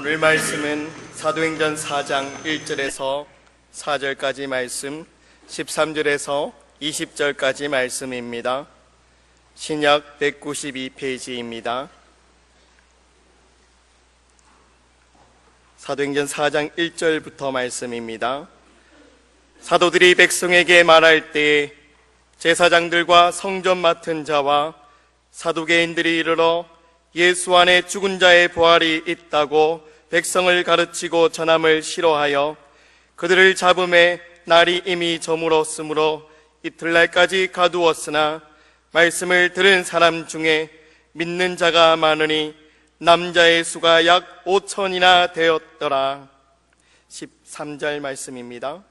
오늘 말씀은 사도행전 4장 1절에서 4절까지 말씀, 13절에서 20절까지 말씀입니다. 신약 192페이지입니다. 사도행전 4장 1절부터 말씀입니다. 사도들이 백성에게 말할 때에 제사장들과 성전 맡은 자와 사두개인들이 이르러 예수 안에 죽은 자의 부활이 있다고 백성을 가르치고 전함을 싫어하여 그들을 잡음에 날이 이미 저물었으므로 이틀날까지 가두었으나 말씀을 들은 사람 중에 믿는 자가 많으니 남자의 수가 약 5천이나 되었더라. 13절 말씀입니다.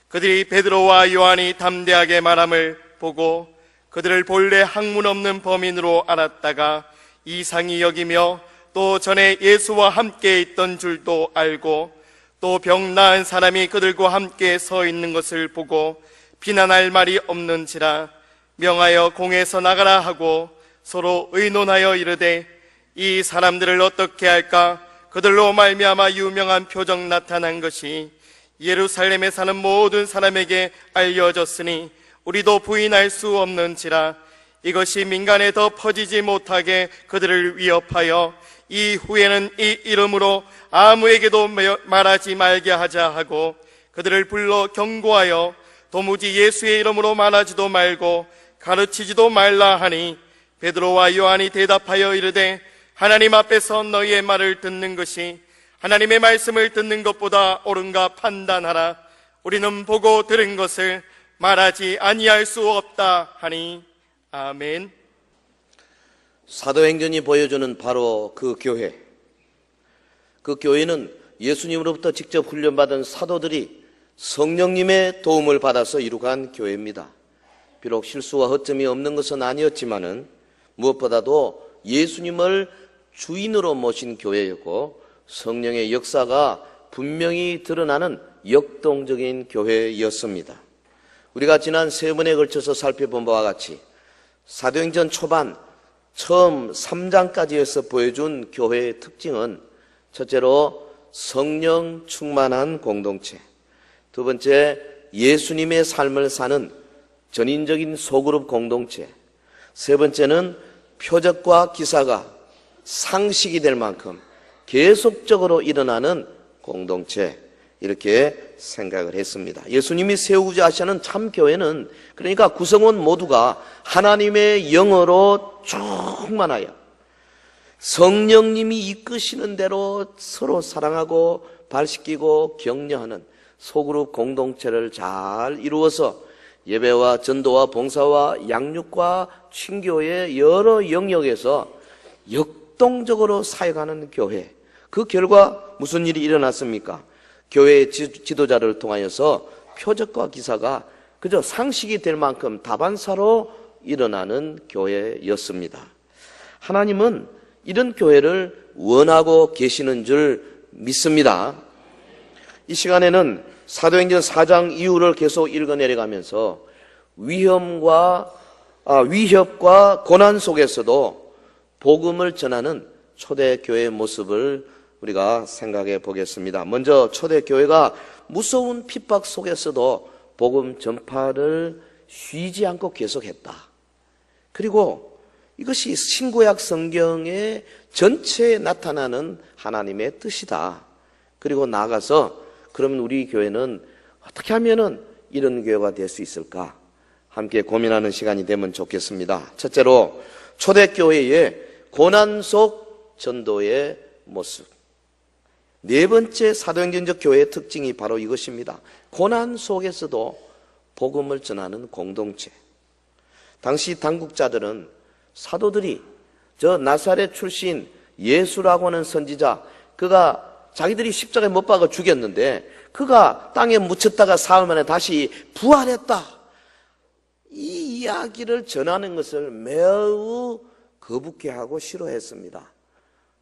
그들이 베드로와 요한이 담대하게 말함을 보고 그들을 본래 학문 없는 범인으로 알았다가 이상히 여기며 또 전에 예수와 함께 있던 줄도 알고 또 병 나은 사람이 그들과 함께 서 있는 것을 보고 비난할 말이 없는지라 명하여 공에서 나가라 하고 서로 의논하여 이르되 이 사람들을 어떻게 할까? 그들로 말미암아 유명한 표적 나타난 것이 예루살렘에 사는 모든 사람에게 알려졌으니 우리도 부인할 수 없는지라. 이것이 민간에 더 퍼지지 못하게 그들을 위협하여 이후에는 이 이름으로 아무에게도 말하지 말게 하자 하고 그들을 불러 경고하여 도무지 예수의 이름으로 말하지도 말고 가르치지도 말라 하니 베드로와 요한이 대답하여 이르되 하나님 앞에서 너희의 말을 듣는 것이 하나님의 말씀을 듣는 것보다 옳은가 판단하라. 우리는 보고 들은 것을 말하지 아니할 수 없다 하니 아멘. 사도행전이 보여주는 바로 그 교회, 그 교회는 예수님으로부터 직접 훈련받은 사도들이 성령님의 도움을 받아서 이루어간 교회입니다. 비록 실수와 허점이 없는 것은 아니었지만은 무엇보다도 예수님을 주인으로 모신 교회였고 성령의 역사가 분명히 드러나는 역동적인 교회였습니다. 우리가 지난 3번에 걸쳐서 살펴본 바와 같이 사도행전 초반 처음 3장까지에서 보여준 교회의 특징은 첫째로 성령 충만한 공동체, 두 번째 예수님의 삶을 사는 전인적인 소그룹 공동체, 세 번째는 표적과 기사가 상식이 될 만큼 계속적으로 일어나는 공동체, 이렇게 생각을 했습니다. 예수님이 세우고자 하시는 참 교회는 그러니까 구성원 모두가 하나님의 영으로 충만하여 성령님이 이끄시는 대로 서로 사랑하고 발시키고 격려하는 소그룹 공동체를 잘 이루어서 예배와 전도와 봉사와 양육과 친교의 여러 영역에서 역동적으로 사역하는 교회. 그 결과 무슨 일이 일어났습니까? 교회의 지도자를 통하여서 표적과 기사가 그저 상식이 될 만큼 다반사로 일어나는 교회였습니다. 하나님은 이런 교회를 원하고 계시는 줄 믿습니다. 이 시간에는 사도행전 4장 이후를 계속 읽어내려가면서 위협과 고난 속에서도 복음을 전하는 초대교회의 모습을 우리가 생각해 보겠습니다. 먼저 초대교회가 무서운 핍박 속에서도 복음 전파를 쉬지 않고 계속했다. 그리고 이것이 신구약 성경의 전체에 나타나는 하나님의 뜻이다. 그리고 나아가서 그러면 우리 교회는 어떻게 하면은 이런 교회가 될 수 있을까? 함께 고민하는 시간이 되면 좋겠습니다. 첫째로 초대교회의 고난 속 전도의 모습. 네 번째 사도행전적 교회의 특징이 바로 이것입니다. 고난 속에서도 복음을 전하는 공동체. 당시 당국자들은 사도들이 저 나사렛 출신 예수라고 하는 선지자, 그가 자기들이 십자가에 못 박아 죽였는데 그가 땅에 묻혔다가 사흘 만에 다시 부활했다. 이 이야기를 전하는 것을 매우 거북해 하고 싫어했습니다.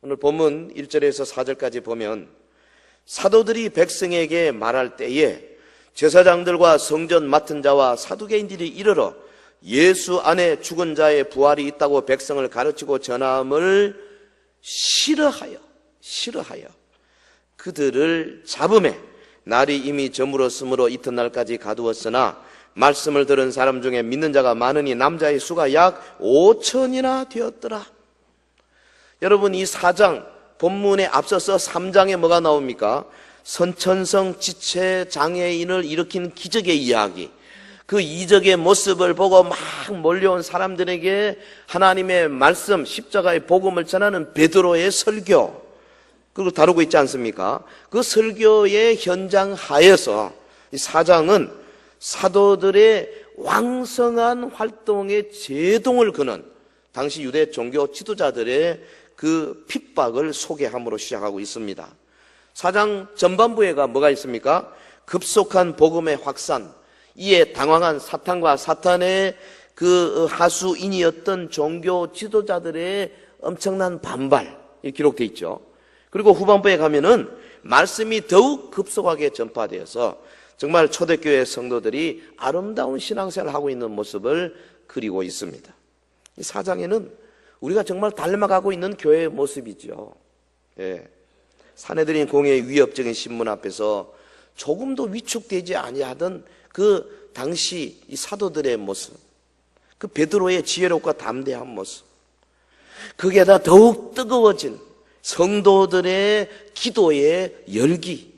오늘 본문 1절에서 4절까지 보면 사도들이 백성에게 말할 때에 제사장들과 성전 맡은 자와 사두개인들이 이르러 예수 안에 죽은 자의 부활이 있다고 백성을 가르치고 전함을 싫어하여 그들을 잡음에 날이 이미 저물었으므로 이튿날까지 가두었으나 말씀을 들은 사람 중에 믿는 자가 많으니 남자의 수가 약 5천이나 되었더라. 여러분, 이 4장 본문에 앞서서 3장에 뭐가 나옵니까? 선천성 지체 장애인을 일으킨 기적의 이야기, 그 이적의 모습을 보고 막 몰려온 사람들에게 하나님의 말씀, 십자가의 복음을 전하는 베드로의 설교, 그걸 다루고 있지 않습니까? 그 설교의 현장 하에서 이 4장은 사도들의 왕성한 활동에 제동을 거는 당시 유대 종교 지도자들의 그 핍박을 소개함으로 시작하고 있습니다. 4장 전반부에가 뭐가 있습니까? 급속한 복음의 확산, 이에 당황한 사탄과 사탄의 그 하수인이었던 종교 지도자들의 엄청난 반발이 기록되어 있죠. 그리고 후반부에 가면은 말씀이 더욱 급속하게 전파되어서 정말 초대교회 성도들이 아름다운 신앙생활을 하고 있는 모습을 그리고 있습니다. 이 4장에는 우리가 정말 닮아가고 있는 교회의 모습이죠. 예. 사내들인 공회의 위협적인 신문 앞에서 조금도 위축되지 아니하던 그 당시 이 사도들의 모습, 그 베드로의 지혜롭고 담대한 모습, 거기에다 더욱 뜨거워진 성도들의 기도의 열기,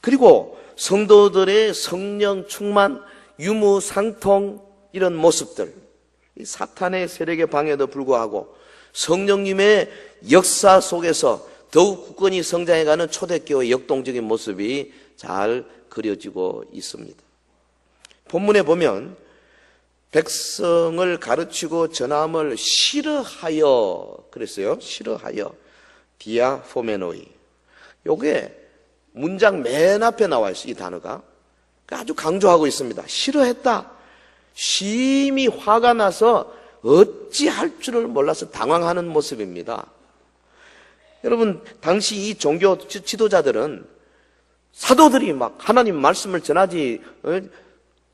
그리고 성도들의 성령 충만, 유무상통, 이런 모습들, 사탄의 세력의 방해에도 불구하고 성령님의 역사 속에서 더욱 굳건히 성장해가는 초대교회 역동적인 모습이 잘 그려지고 있습니다. 본문에 보면 백성을 가르치고 전함을 싫어하여 그랬어요. 싫어하여, 디아포메노이. 요게 문장 맨 앞에 나와 있어요. 이 단어가 아주 강조하고 있습니다. 싫어했다. 심히 화가 나서 어찌할 줄을 몰라서 당황하는 모습입니다. 여러분, 당시 이 종교 지도자들은 사도들이 막 하나님 말씀을 전하지,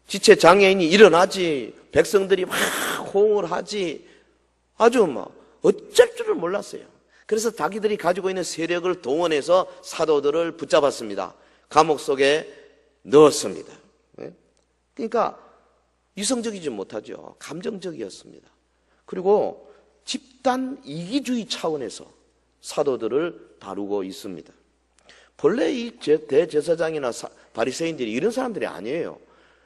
지체 장애인이 일어나지, 백성들이 막 호응을 하지, 아주 뭐 어쩔 줄을 몰랐어요. 그래서 자기들이 가지고 있는 세력을 동원해서 사도들을 붙잡았습니다. 감옥 속에 넣었습니다. 그러니까 이성적이지 못하죠. 감정적이었습니다. 그리고 집단 이기주의 차원에서 사도들을 다루고 있습니다. 본래 이 대제사장이나 바리새인들이 이런 사람들이 아니에요.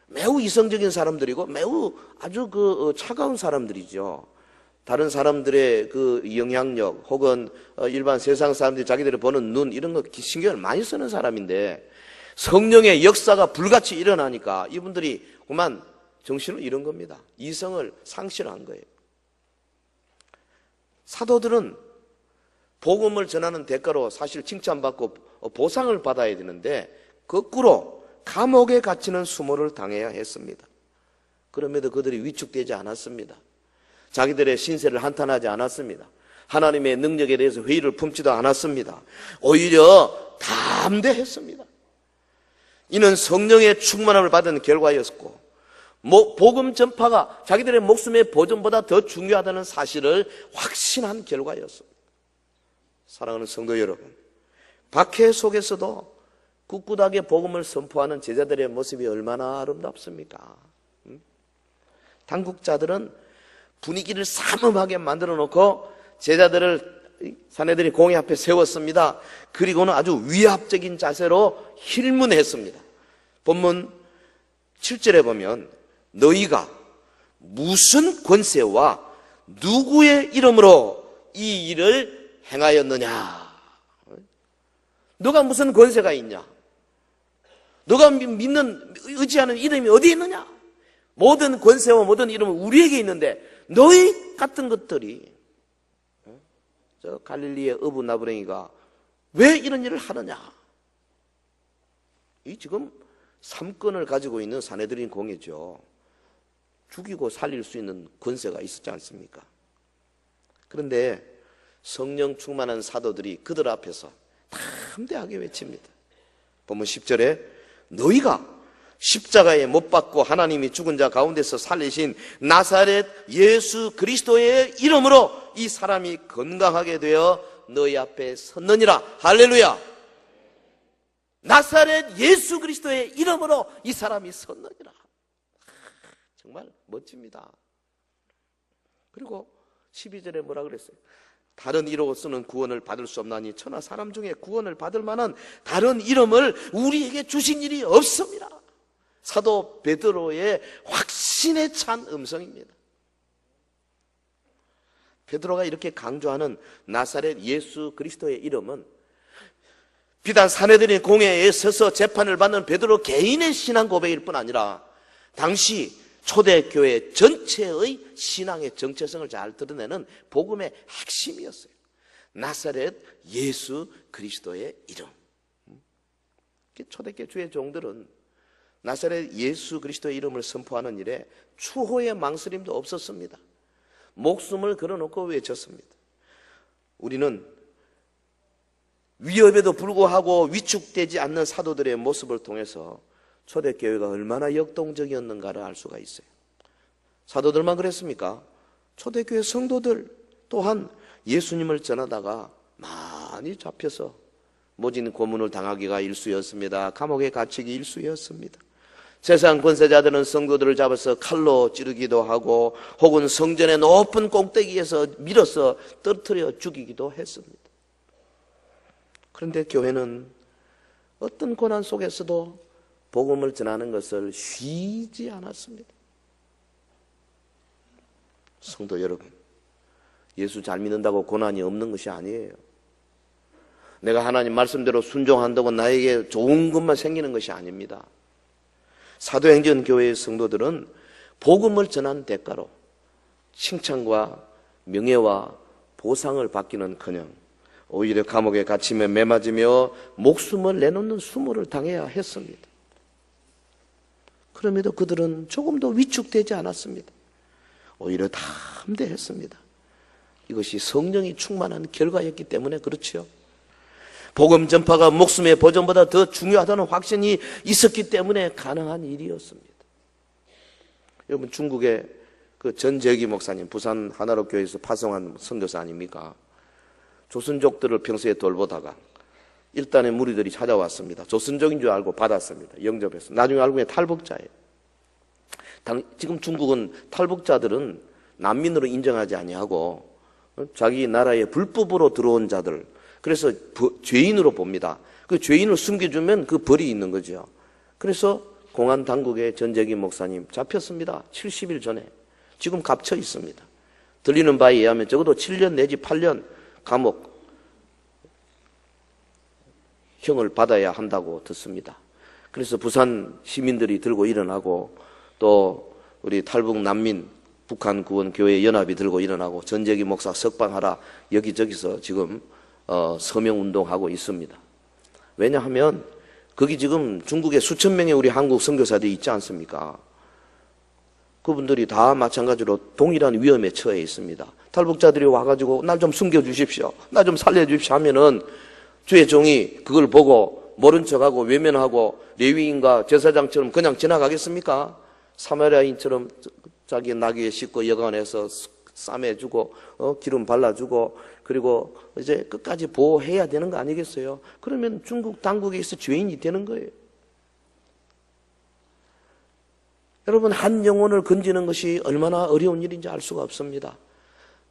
매우 이성적인 사람들이고 매우 아주 차가운 사람들이죠. 다른 사람들의 그 영향력 혹은 일반 세상 사람들이 자기들이 보는 눈 이런 거 신경을 많이 쓰는 사람인데 성령의 역사가 불같이 일어나니까 이분들이 그만 정신을 잃은 겁니다. 이성을 상실한 거예요. 사도들은 복음을 전하는 대가로 사실 칭찬받고 보상을 받아야 되는데 거꾸로 감옥에 갇히는 수모를 당해야 했습니다. 그럼에도 그들이 위축되지 않았습니다. 자기들의 신세를 한탄하지 않았습니다. 하나님의 능력에 대해서 회의를 품지도 않았습니다. 오히려 담대했습니다. 이는 성령의 충만함을 받은 결과였고 복음 전파가 자기들의 목숨의 보존보다 더 중요하다는 사실을 확신한 결과였습니다. 사랑하는 성도 여러분, 박해 속에서도 꿋꿋하게 복음을 선포하는 제자들의 모습이 얼마나 아름답습니까? 당국자들은 분위기를 삼엄하게 만들어 놓고 제자들을 사내들이 공회 앞에 세웠습니다. 그리고는 아주 위압적인 자세로 힐문했습니다. 본문 7절에 보면 너희가 무슨 권세와 누구의 이름으로 이 일을 행하였느냐? 너가 무슨 권세가 있냐? 너가 믿는 의지하는 이름이 어디 있느냐? 모든 권세와 모든 이름은 우리에게 있는데 너희 같은 것들이 저 갈릴리의 어부 나부랭이가 왜 이런 일을 하느냐? 이 지금 3권을 가지고 있는 사내들인 공이죠. 죽이고 살릴 수 있는 권세가 있었지 않습니까? 그런데 성령 충만한 사도들이 그들 앞에서 담대하게 외칩니다. 보면 10절에 너희가 십자가에 못 박고 하나님이 죽은 자 가운데서 살리신 나사렛 예수 그리스도의 이름으로 이 사람이 건강하게 되어 너희 앞에 섰느니라. 할렐루야. 나사렛 예수 그리스도의 이름으로 이 사람이 섰느니라. 정말 멋집니다. 그리고 12절에 뭐라 그랬어요? 다른 이로서는 구원을 받을 수 없나니 천하 사람 중에 구원을 받을 만한 다른 이름을 우리에게 주신 일이 없습니다. 사도 베드로의 확신에 찬 음성입니다. 베드로가 이렇게 강조하는 나사렛 예수 그리스도의 이름은 비단 사내들의 공회에 서서 재판을 받는 베드로 개인의 신앙 고백일 뿐 아니라 당시 초대교회 전체의 신앙의 정체성을 잘 드러내는 복음의 핵심이었어요. 나사렛 예수 그리스도의 이름. 초대교회 주의 종들은 나사렛 예수 그리스도의 이름을 선포하는 일에 추호의 망설임도 없었습니다. 목숨을 걸어놓고 외쳤습니다. 우리는 위협에도 불구하고 위축되지 않는 사도들의 모습을 통해서 초대교회가 얼마나 역동적이었는가를 알 수가 있어요. 사도들만 그랬습니까? 초대교회 성도들 또한 예수님을 전하다가 많이 잡혀서 모진 고문을 당하기가 일쑤였습니다. 감옥에 갇히기 일쑤였습니다. 세상 권세자들은 성도들을 잡아서 칼로 찌르기도 하고 혹은 성전의 높은 꼭대기에서 밀어서 떨어뜨려 죽이기도 했습니다. 그런데 교회는 어떤 고난 속에서도 복음을 전하는 것을 쉬지 않았습니다. 성도 여러분, 예수 잘 믿는다고 고난이 없는 것이 아니에요. 내가 하나님 말씀대로 순종한다고 나에게 좋은 것만 생기는 것이 아닙니다. 사도행전 교회의 성도들은 복음을 전한 대가로 칭찬과 명예와 보상을 받기는커녕 오히려 감옥에 갇히며 매맞으며 목숨을 내놓는 수모를 당해야 했습니다. 그럼에도 그들은 조금도 위축되지 않았습니다. 오히려 담대했습니다. 이것이 성령이 충만한 결과였기 때문에 그렇지요. 복음 전파가 목숨의 보존보다 더 중요하다는 확신이 있었기 때문에 가능한 일이었습니다. 여러분, 중국의 그 전재기 목사님, 부산 하나로 교회에서 파송한 선교사 아닙니까? 조선족들을 평소에 돌보다가 일단의 무리들이 찾아왔습니다. 조선족인 줄 알고 받았습니다. 영접해서. 나중에 알고 보니 탈북자예요. 지금 중국은 탈북자들은 난민으로 인정하지 아니하고 자기 나라에 불법으로 들어온 자들, 그래서 죄인으로 봅니다. 그 죄인을 숨겨주면 그 벌이 있는 거죠. 그래서 공안 당국의 전재기 목사님 잡혔습니다. 70일 전에. 지금 갇혀 있습니다. 들리는 바에 의하면 적어도 7년 내지 8년 감옥 형을 받아야 한다고 듣습니다. 그래서 부산 시민들이 들고 일어나고 또 우리 탈북 난민 북한 구원 교회 연합이 들고 일어나고 전재기 목사 석방하라 여기저기서 지금 서명 운동하고 있습니다. 왜냐하면 거기 지금 중국에 수천 명의 우리 한국 선교사들이 있지 않습니까? 그분들이 다 마찬가지로 동일한 위험에 처해 있습니다. 탈북자들이 와가지고 날 좀 숨겨주십시오, 나 좀 살려주십시오 하면은 주의 종이 그걸 보고 모른 척하고 외면하고 레위인과 제사장처럼 그냥 지나가겠습니까? 사마리아인처럼 자기 나귀에 싣고 여관에서 싸매주고 기름 발라주고 그리고 이제 끝까지 보호해야 되는 거 아니겠어요? 그러면 중국 당국에 있어 죄인이 되는 거예요. 여러분, 한 영혼을 건지는 것이 얼마나 어려운 일인지 알 수가 없습니다.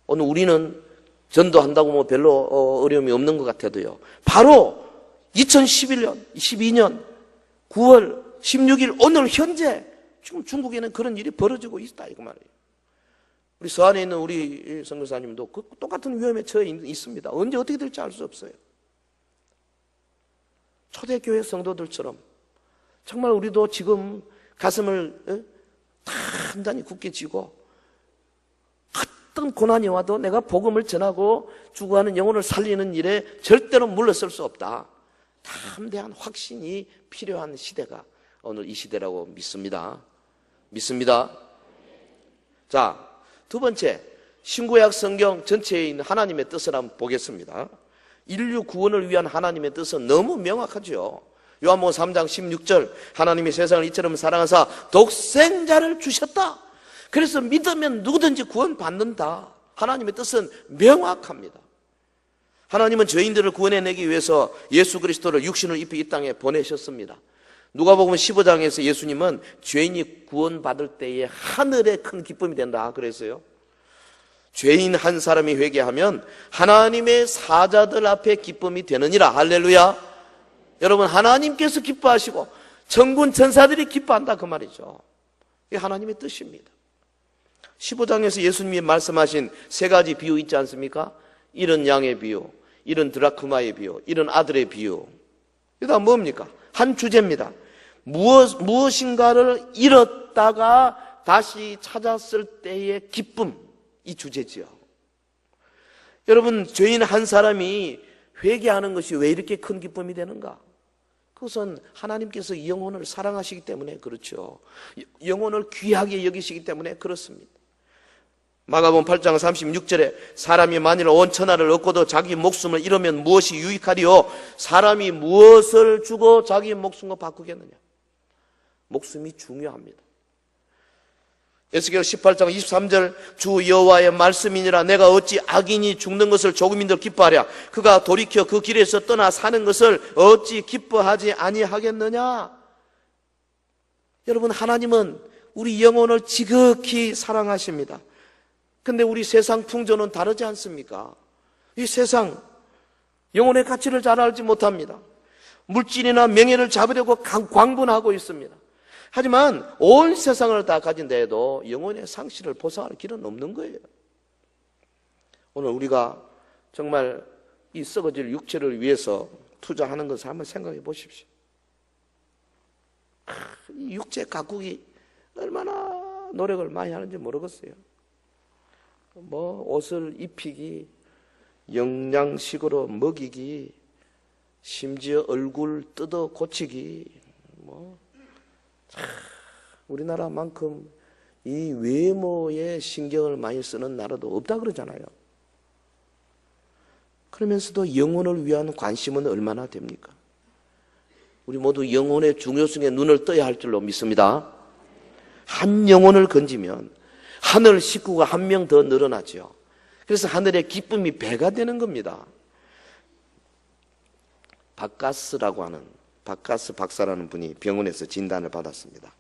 오늘 우리는 전도한다고 뭐 별로 어려움이 없는 것 같아도요, 바로 2011년, 12년 9월 16일 오늘 현재 지금 중국에는 그런 일이 벌어지고 있다 이거 말이에요. 우리 서안에 있는 우리 선교사님도 똑같은 위험에 처해 있습니다. 언제 어떻게 될지 알 수 없어요. 초대교회 성도들처럼 정말 우리도 지금 가슴을 단단히 굳게 쥐고 어떤 고난이 와도 내가 복음을 전하고 죽어가는 영혼을 살리는 일에 절대로 물러설 수 없다. 담대한 확신이 필요한 시대가 오늘 이 시대라고 믿습니다. 믿습니다. 자, 두 번째, 신구약 성경 전체에 있는 하나님의 뜻을 한번 보겠습니다. 인류 구원을 위한 하나님의 뜻은 너무 명확하죠. 요한복음 3장 16절, 하나님이 세상을 이처럼 사랑하사 독생자를 주셨다. 그래서 믿으면 누구든지 구원받는다. 하나님의 뜻은 명확합니다. 하나님은 죄인들을 구원해내기 위해서 예수 그리스도를 육신을 입혀 이 땅에 보내셨습니다. 누가복음 15장에서 예수님은 죄인이 구원받을 때에 하늘의 큰 기쁨이 된다 그랬어요. 죄인 한 사람이 회개하면 하나님의 사자들 앞에 기쁨이 되느니라. 할렐루야. 여러분, 하나님께서 기뻐하시고 천군 천사들이 기뻐한다 그 말이죠. 이게 하나님의 뜻입니다. 15장에서 예수님이 말씀하신 세 가지 비유 있지 않습니까? 이런 양의 비유, 이런 드라크마의 비유, 이런 아들의 비유. 이게 다 뭡니까? 한 주제입니다. 무엇인가를 잃었다가 다시 찾았을 때의 기쁨, 이 주제지요. 여러분, 죄인 한 사람이 회개하는 것이 왜 이렇게 큰 기쁨이 되는가? 그것은 하나님께서 영혼을 사랑하시기 때문에 그렇죠. 영혼을 귀하게 여기시기 때문에 그렇습니다. 마가복음 8장 36절에 사람이 만일 온 천하를 얻고도 자기 목숨을 잃으면 무엇이 유익하리요? 사람이 무엇을 주고 자기 목숨을 바꾸겠느냐? 목숨이 중요합니다. 에스겔 18장 23절 주 여호와의 말씀이니라 내가 어찌 악인이 죽는 것을 조금인들 기뻐하랴 그가 돌이켜 그 길에서 떠나 사는 것을 어찌 기뻐하지 아니하겠느냐. 여러분, 하나님은 우리 영혼을 지극히 사랑하십니다. 근데 우리 세상 풍조는 다르지 않습니까? 이 세상 영혼의 가치를 잘 알지 못합니다. 물질이나 명예를 잡으려고 광분하고 있습니다. 하지만 온 세상을 다 가진다 해도 영혼의 상실을 보상할 길은 없는 거예요. 오늘 우리가 정말 이 썩어질 육체를 위해서 투자하는 것을 한번 생각해 보십시오. 이 육체 가꾸기 얼마나 노력을 많이 하는지 모르겠어요. 뭐 옷을 입히기, 영양식으로 먹이기, 심지어 얼굴 뜯어 고치기, 우리나라만큼 이 외모에 신경을 많이 쓰는 나라도 없다 그러잖아요. 그러면서도 영혼을 위한 관심은 얼마나 됩니까? 우리 모두 영혼의 중요성에 눈을 떠야 할 줄로 믿습니다. 한 영혼을 건지면 하늘 식구가 한 명 더 늘어나죠. 그래서 하늘의 기쁨이 배가 되는 겁니다. 바카스라고 하는 바카스 박사라는 분이 병원에서 진단을 받았습니다.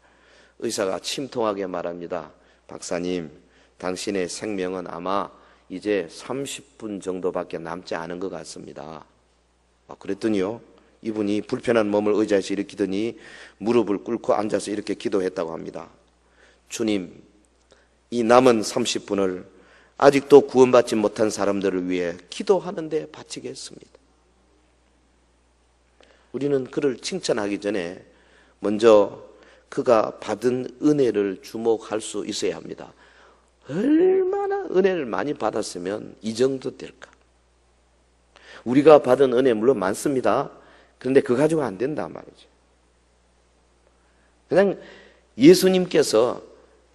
의사가 침통하게 말합니다. 박사님, 당신의 생명은 아마 이제 30분 정도밖에 남지 않은 것 같습니다. 그랬더니요, 이분이 불편한 몸을 의자에서 일으키더니 무릎을 꿇고 앉아서 이렇게 기도했다고 합니다. 주님, 이 남은 30분을 아직도 구원받지 못한 사람들을 위해 기도하는데 바치겠습니다. 우리는 그를 칭찬하기 전에 먼저 그가 받은 은혜를 주목할 수 있어야 합니다. 얼마나 은혜를 많이 받았으면 이 정도 될까? 우리가 받은 은혜 물론 많습니다. 그런데 그거 가지고 안 된단 말이죠. 그냥 예수님께서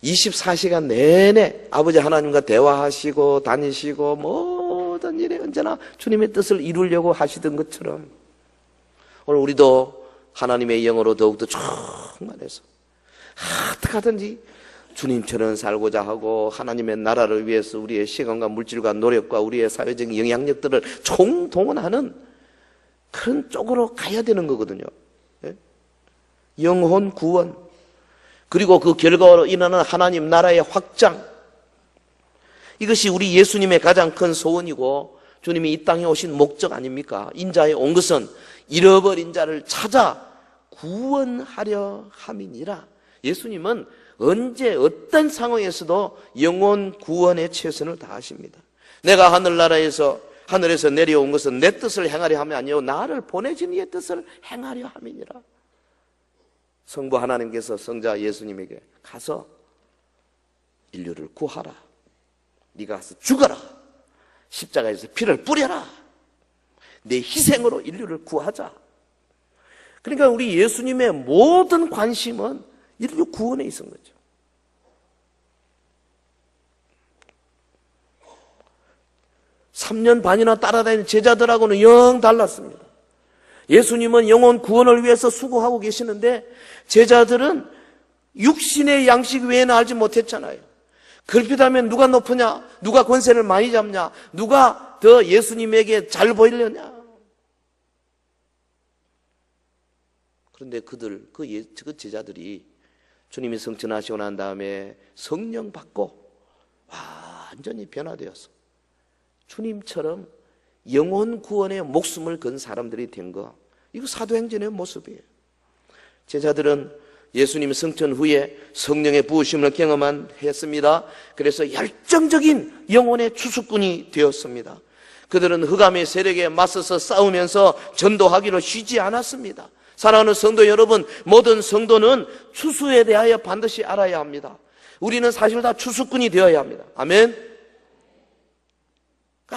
24시간 내내 아버지 하나님과 대화하시고 다니시고 모든 일에 언제나 주님의 뜻을 이루려고 하시던 것처럼 오늘 우리도 하나님의 영으로 더욱더 충만해서 어떻게 하든지 주님처럼 살고자 하고 하나님의 나라를 위해서 우리의 시간과 물질과 노력과 우리의 사회적인 영향력들을 총동원하는 그런 쪽으로 가야 되는 거거든요. 영혼 구원, 그리고 그 결과로 인하는 하나님 나라의 확장, 이것이 우리 예수님의 가장 큰 소원이고 주님이 이 땅에 오신 목적 아닙니까? 인자에 온 것은 잃어버린 자를 찾아 구원하려 함이니라. 예수님은 언제 어떤 상황에서도 영혼 구원에 최선을 다하십니다. 내가 하늘에서 내려온 것은 내 뜻을 행하려 함이 아니요 나를 보내신 이의 뜻을 행하려 함이니라. 성부 하나님께서 성자 예수님에게 가서 인류를 구하라. 네가 가서 죽어라. 십자가에서 피를 뿌려라. 내 희생으로 인류를 구하자. 그러니까 우리 예수님의 모든 관심은 인류 구원에 있은 거죠. (3년) 반이나 따라다니는 제자들하고는 영 달랐습니다. 예수님은 영혼 구원을 위해서 수고하고 계시는데 제자들은 육신의 양식 외에는 알지 못했잖아요. 걸핏하면 누가 높으냐, 누가 권세를 많이 잡냐, 누가 더 예수님에게 잘 보이려냐? 그런데 그 제자들이 주님이 성천하시고 난 다음에 성령 받고 완전히 변화되어서 주님처럼 영혼 구원에 목숨을 건 사람들이 된 거, 이거 사도행전의 모습이에요. 제자들은 예수님 성천 후에 성령의 부으심을 경험한 했습니다. 그래서 열정적인 영혼의 추수꾼이 되었습니다. 그들은 흑암의 세력에 맞서서 싸우면서 전도하기로 쉬지 않았습니다. 사랑하는 성도 여러분, 모든 성도는 추수에 대하여 반드시 알아야 합니다. 우리는 사실 다 추수꾼이 되어야 합니다. 아멘.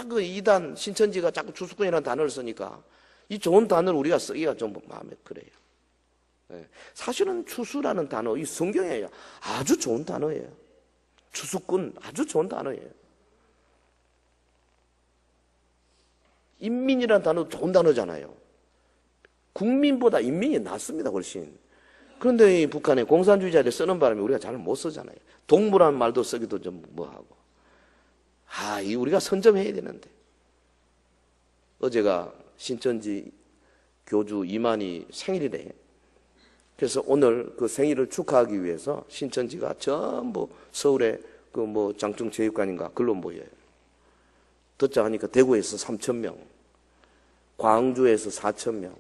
그 이단 신천지가 자꾸 추수꾼이라는 단어를 쓰니까 이 좋은 단어를 우리가 쓰기가 좀 마음에 그래요. 사실은 추수라는 단어, 이 성경에 아주 좋은 단어예요. 추수꾼 아주 좋은 단어예요. 인민이라는 단어도 좋은 단어잖아요. 국민보다 인민이 낫습니다, 훨씬. 그런데 이 북한의 공산주의자들 쓰는 바람에 우리가 잘 못 쓰잖아요. 동물한 말도 쓰기도 좀 뭐하고. 이 우리가 선점해야 되는데. 어제가 신천지 교주 이만희 생일이래. 그래서 오늘 그 생일을 축하하기 위해서 신천지가 전부 서울에 장충체육관인가 글로 모여요. 듣자 하니까 대구에서 3,000명, 광주에서 4,000명,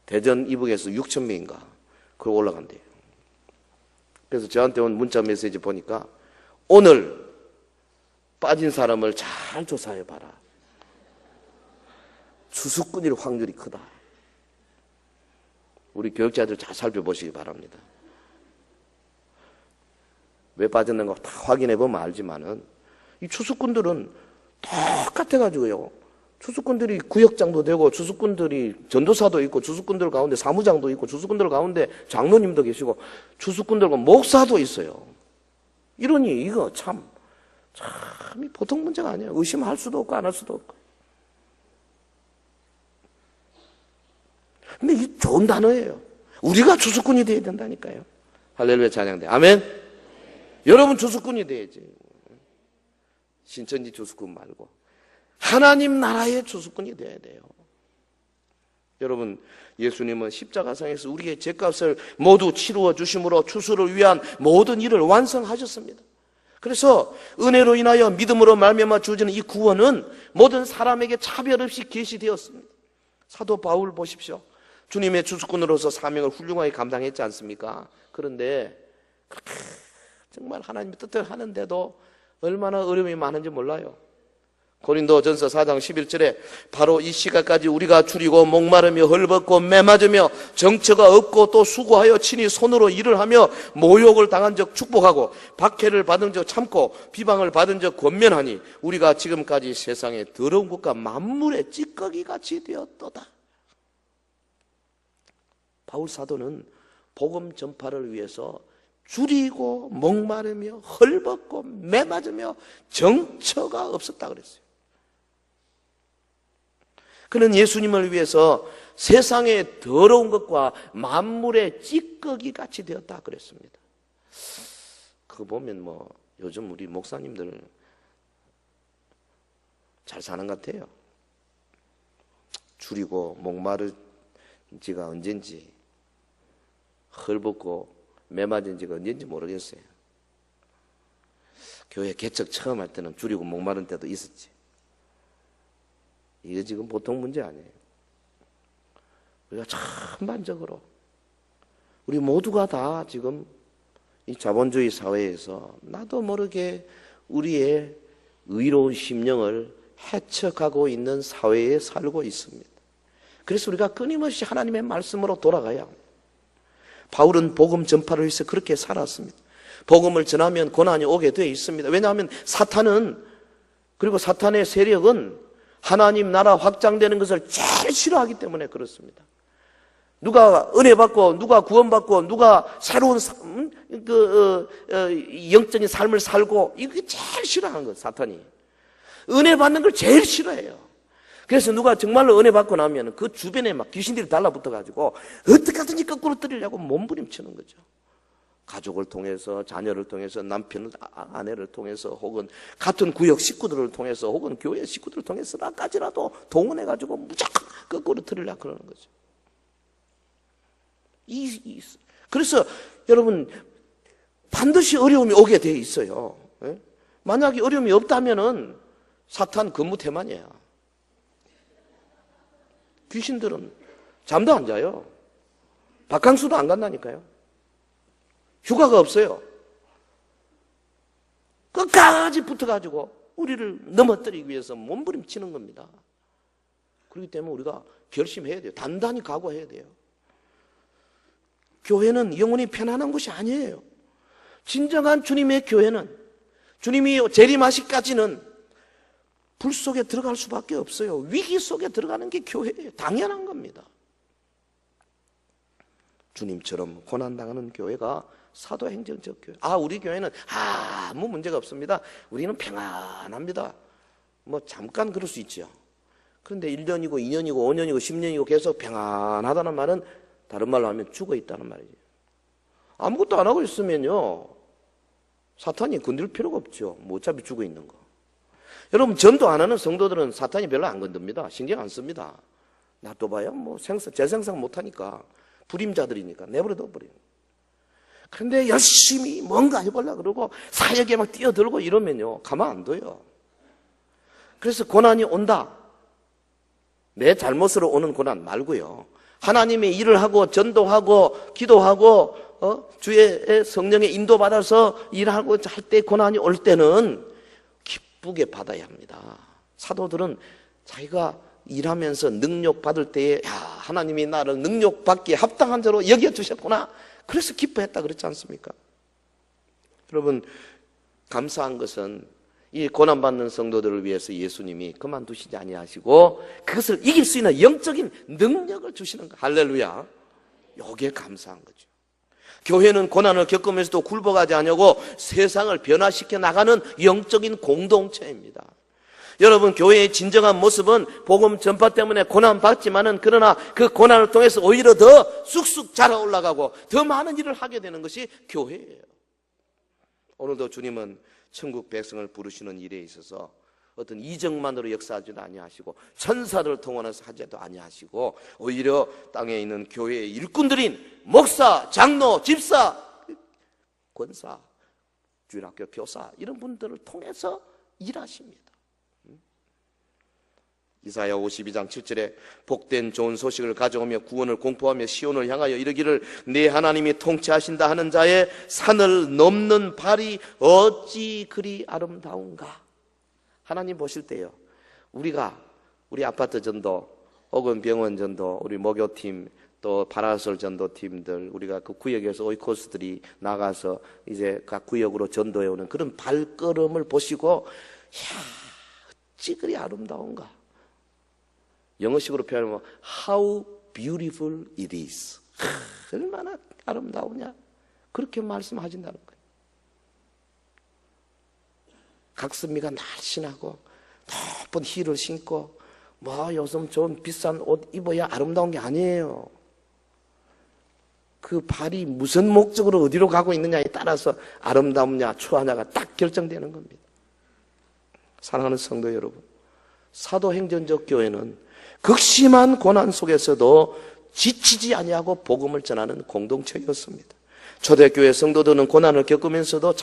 대전 이북에서 6,000명인가 그러고 올라간대요. 그래서 저한테 온 문자 메시지 보니까 오늘 빠진 사람을 잘 조사해봐라. 추수꾼일 확률이 크다. 우리 교육자들 잘 살펴보시기 바랍니다. 왜 빠졌는가 다 확인해보면 알지만은 이 추수꾼들은 똑같아가지고요. 추수꾼들이 구역장도 되고 추수꾼들이 전도사도 있고 추수꾼들 가운데 사무장도 있고 추수꾼들 가운데 장로님도 계시고 추수꾼들과 목사도 있어요. 이러니 이거 참 보통 문제가 아니에요. 의심할 수도 없고 안 할 수도 없고. 근데 이 좋은 단어예요. 우리가 추수꾼이 돼야 된다니까요. 할렐루야 찬양돼. 아멘. 여러분 추수꾼이 돼야지. 신천지 추수꾼 말고 하나님 나라의 추수꾼이 돼야 돼요. 여러분, 예수님은 십자가상에서 우리의 죄값을 모두 치루어 주심으로 추수를 위한 모든 일을 완성하셨습니다. 그래서 은혜로 인하여 믿음으로 말미암아 주어지는 이 구원은 모든 사람에게 차별 없이 계시되었습니다. 사도 바울 보십시오. 주님의 추수꾼으로서 사명을 훌륭하게 감당했지 않습니까? 그런데 그렇게 정말 하나님의 뜻대로 하는데도 얼마나 어려움이 많은지 몰라요. 고린도전서 4장 11절에 바로 이 시각까지 우리가 줄이고 목마르며 헐벗고 매맞으며 정처가 없고 또 수고하여 친히 손으로 일을 하며 모욕을 당한 적 축복하고 박해를 받은 적 참고 비방을 받은 적 권면하니 우리가 지금까지 세상에 더러운 것과 만물의 찌꺼기 같이 되었도다. 바울 사도는 복음 전파를 위해서 줄이고 목마르며 헐벗고 매맞으며 정처가 없었다 그랬어요. 그는 예수님을 위해서 세상의 더러운 것과 만물의 찌꺼기 같이 되었다 그랬습니다. 그거 보면 요즘 우리 목사님들 잘 사는 것 같아요. 줄이고 목마른 지가 언젠지 헐벗고 매맞은 지가 언젠지 모르겠어요. 교회 개척 처음 할 때는 줄이고 목마른 때도 있었지. 이게 지금 보통 문제 아니에요. 우리가 전반적으로 우리 모두가 다 지금 이 자본주의 사회에서 나도 모르게 우리의 의로운 심령을 해쳐가고 있는 사회에 살고 있습니다. 그래서 우리가 끊임없이 하나님의 말씀으로 돌아가야 합니다. 바울은 복음 전파를 위해서 그렇게 살았습니다. 복음을 전하면 고난이 오게 되어 있습니다. 왜냐하면 사탄은, 그리고 사탄의 세력은 하나님 나라 확장되는 것을 제일 싫어하기 때문에 그렇습니다. 누가 은혜 받고 누가 구원받고 누가 새로운 영적인 삶을 살고, 이게 제일 싫어하는 거예요. 사탄이 은혜 받는 걸 제일 싫어해요. 그래서 누가 정말로 은혜 받고 나면 그 주변에 막 귀신들이 달라붙어 가지고 어떻게 하든지 거꾸로 때리려고 몸부림치는 거죠. 가족을 통해서, 자녀를 통해서, 남편을, 아내를 통해서, 혹은 같은 구역 식구들을 통해서, 혹은 교회 식구들을 통해서까지라도 동원해가지고 무조건 거꾸로 틀으려고 그러는 거죠. 그래서 여러분, 반드시 어려움이 오게 돼 있어요. 만약에 어려움이 없다면은 사탄 근무 태만이야. 귀신들은 잠도 안 자요. 바캉스도 안 간다니까요. 휴가가 없어요. 끝까지 붙어가지고 우리를 넘어뜨리기 위해서 몸부림치는 겁니다. 그렇기 때문에 우리가 결심해야 돼요. 단단히 각오해야 돼요. 교회는 영원히 편안한 곳이 아니에요. 진정한 주님의 교회는, 주님이 재림하시기까지는 불 속에 들어갈 수밖에 없어요. 위기 속에 들어가는 게 교회예요. 당연한 겁니다. 주님처럼 고난당하는 교회가 사도행전적 교회. 우리 교회는 아무 문제가 없습니다. 우리는 평안합니다. 뭐 잠깐 그럴 수 있죠. 그런데 1년이고 2년이고 5년이고 10년이고 계속 평안하다는 말은 다른 말로 하면 죽어 있다는 말이죠. 아무것도 안 하고 있으면요, 사탄이 건들 필요가 없죠. 뭐 어차피 죽어 있는 거. 여러분, 전도 안 하는 성도들은 사탄이 별로 안 건듭니다. 신경 안 씁니다. 놔둬봐야 뭐 재생산 못하니까, 불임자들이니까 내버려둬 버려요. 그런데 열심히 뭔가 해보려고 그러고 사역에 막 뛰어들고 이러면요, 가만 안 둬요. 그래서 고난이 온다. 내 잘못으로 오는 고난 말고요, 하나님의 일을 하고 전도하고 기도하고 주의 성령의 인도받아서 일하고 할 때 고난이 올 때는 기쁘게 받아야 합니다. 사도들은 자기가 일하면서 능력 받을 때에 하나님이 나를 능력 받기에 합당한 자로 여겨주셨구나, 그래서 기뻐했다 그랬지 않습니까? 여러분, 감사한 것은 이 고난받는 성도들을 위해서 예수님이 그만두시지 아니하시고 그것을 이길 수 있는 영적인 능력을 주시는 거. 할렐루야. 이게 감사한 거죠. 교회는 고난을 겪으면서도 굴복하지 않냐고 세상을 변화시켜 나가는 영적인 공동체입니다. 여러분, 교회의 진정한 모습은 복음 전파 때문에 고난받지만은, 그러나 그 고난을 통해서 오히려 더 쑥쑥 자라 올라가고 더 많은 일을 하게 되는 것이 교회예요. 오늘도 주님은 천국 백성을 부르시는 일에 있어서 어떤 이적만으로 역사하지도 아니하시고 천사들을 통원해서 하지도 아니하시고 오히려 땅에 있는 교회의 일꾼들인 목사, 장로, 집사, 권사, 주일학교 교사, 이런 분들을 통해서 일하십니다. 이사야 52장 7절에 복된 좋은 소식을 가져오며 구원을 공포하며 시온을 향하여 이르기를 내 하나님이 통치하신다 하는 자의 산을 넘는 발이 어찌 그리 아름다운가. 하나님 보실 때요, 우리 아파트 전도 혹은 병원 전도, 우리 목요팀, 또 파라솔 전도팀들, 우리가 그 구역에서 오이코스들이 나가서 이제 각 구역으로 전도해 오는 그런 발걸음을 보시고 어찌 그리 아름다운가. 영어식으로 표현하면 How beautiful it is. 얼마나 아름다우냐, 그렇게 말씀하신다는 거예요. 각선미가 날씬하고 높은 힐을 신고 뭐 요즘 좋은 비싼 옷 입어야 아름다운 게 아니에요. 그 발이 무슨 목적으로 어디로 가고 있느냐에 따라서 아름다우냐 추하냐가 딱 결정되는 겁니다. 사랑하는 성도 여러분, 사도행전적 교회는 극심한 고난 속에서도 지치지 아니하고 복음을 전하는 공동체였습니다. 초대교회 성도들은 고난을 겪으면서도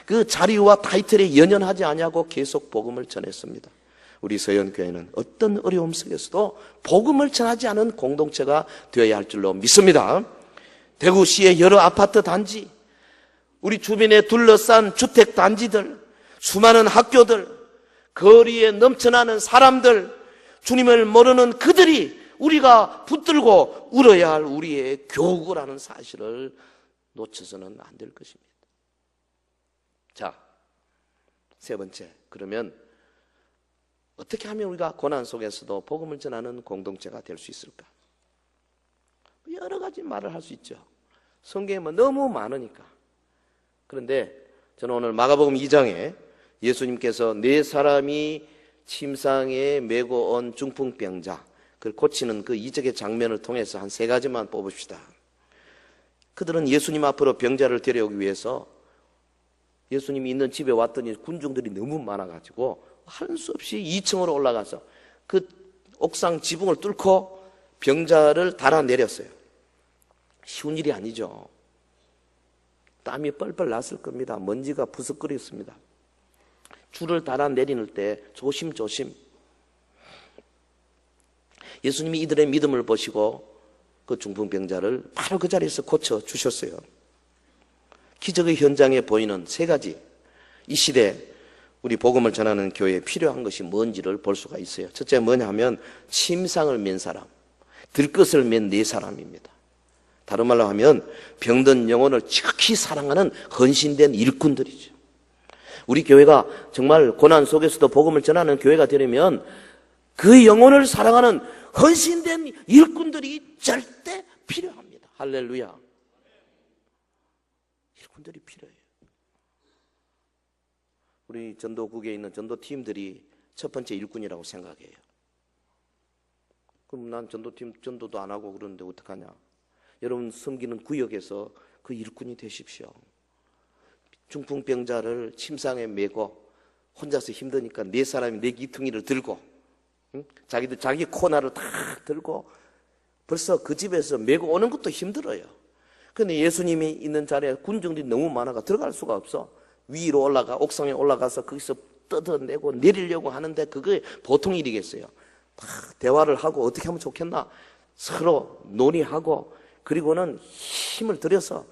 그 자리와 타이틀에 연연하지 아니하고 계속 복음을 전했습니다. 우리 서연교회는 어떤 어려움 속에서도 복음을 전하지 않은 공동체가 되어야 할 줄로 믿습니다. 대구시의 여러 아파트 단지, 우리 주변에 둘러싼 주택 단지들, 수많은 학교들, 거리에 넘쳐나는 사람들, 주님을 모르는 그들이 우리가 붙들고 울어야 할 우리의 교구라는 사실을 놓쳐서는 안 될 것입니다. 자, 세 번째, 그러면 어떻게 하면 우리가 고난 속에서도 복음을 전하는 공동체가 될 수 있을까? 여러 가지 말을 할 수 있죠. 성경에 뭐 너무 많으니까. 그런데 저는 오늘 마가복음 2장에 예수님께서 네 사람이 침상에 메고 온 중풍병자, 그걸 고치는 그 이적의 장면을 통해서 한 세 가지만 뽑읍시다. 그들은 예수님 앞으로 병자를 데려오기 위해서 예수님이 있는 집에 왔더니 군중들이 너무 많아가지고 할 수 없이 2층으로 올라가서 그 옥상 지붕을 뚫고 병자를 달아내렸어요. 쉬운 일이 아니죠. 땀이 뻘뻘 났을 겁니다. 먼지가 부스거렸습니다. 줄을 달아내리는 때 조심조심 예수님이 이들의 믿음을 보시고 그 중풍병자를 바로 그 자리에서 고쳐주셨어요. 기적의 현장에 보이는 세 가지, 이 시대 우리 복음을 전하는 교회에 필요한 것이 뭔지를 볼 수가 있어요. 첫째 뭐냐 하면 침상을 맨 사람, 들것을 맨 네 사람입니다. 다른 말로 하면 병든 영혼을 지극히 사랑하는 헌신된 일꾼들이죠. 우리 교회가 정말 고난 속에서도 복음을 전하는 교회가 되려면 그 영혼을 사랑하는 헌신된 일꾼들이 절대 필요합니다. 할렐루야. 일꾼들이 필요해요. 우리 전도국에 있는 전도팀들이 첫 번째 일꾼이라고 생각해요. 그럼 난 전도팀 전도도 안 하고 그러는데 어떡하냐. 여러분 섬기는 구역에서 그 일꾼이 되십시오. 중풍병자를 침상에 메고 혼자서 힘드니까 네 사람이 네 기퉁이를 들고 자기들 자기 코나를 다 들고 벌써 그 집에서 메고 오는 것도 힘들어요. 그런데 예수님이 있는 자리에 군중들이 너무 많아가 들어갈 수가 없어. 위로 올라가 옥상에 올라가서 거기서 뜯어내고 내리려고 하는데 그게 보통 일이겠어요. 막 대화를 하고 어떻게 하면 좋겠나 서로 논의하고 그리고는 힘을 들여서